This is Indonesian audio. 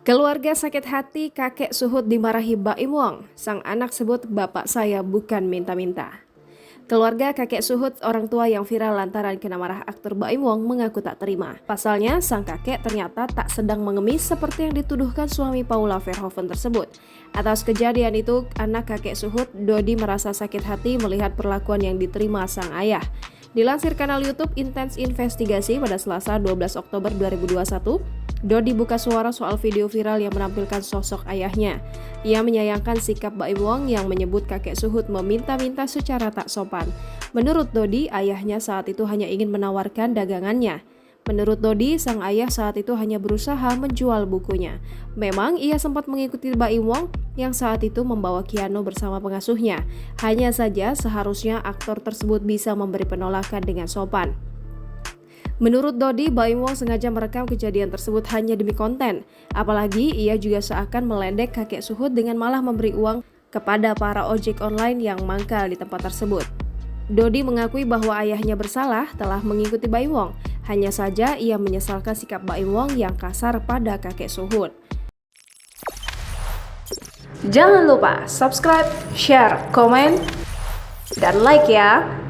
Keluarga sakit hati kakek Suhut dimarahi Baim Wong. Sang anak sebut bapak saya bukan minta-minta. Keluarga kakek Suhut, orang tua yang viral lantaran kena marah aktor Baim Wong, mengaku tak terima. Pasalnya, sang kakek ternyata tak sedang mengemis seperti yang dituduhkan suami Paula Verhoeven tersebut. Atas kejadian itu, anak kakek Suhut, Dodi, merasa sakit hati melihat perlakuan yang diterima sang ayah. Dilansir kanal YouTube Intens Investigasi pada Selasa 12 Oktober 2021, Dodi buka suara soal video viral yang menampilkan sosok ayahnya. Ia menyayangkan sikap Baim Wong yang menyebut kakek Suhut meminta-minta secara tak sopan. Menurut Dodi, ayahnya saat itu hanya ingin menawarkan dagangannya. Menurut Dodi, sang ayah saat itu hanya berusaha menjual bukunya. Memang ia sempat mengikuti Baim Wong yang saat itu membawa Keanu bersama pengasuhnya. Hanya saja seharusnya aktor tersebut bisa memberi penolakan dengan sopan. Menurut Dodi, Baim Wong sengaja merekam kejadian tersebut hanya demi konten. Apalagi ia juga seakan meledek kakek Suhut dengan malah memberi uang kepada para ojek online yang mangkal di tempat tersebut. Dodi mengakui bahwa ayahnya bersalah telah mengikuti Baim Wong. Hanya saja ia menyesalkan sikap Baim Wong yang kasar pada kakek Suhut. Jangan lupa subscribe, share, komen, dan like ya!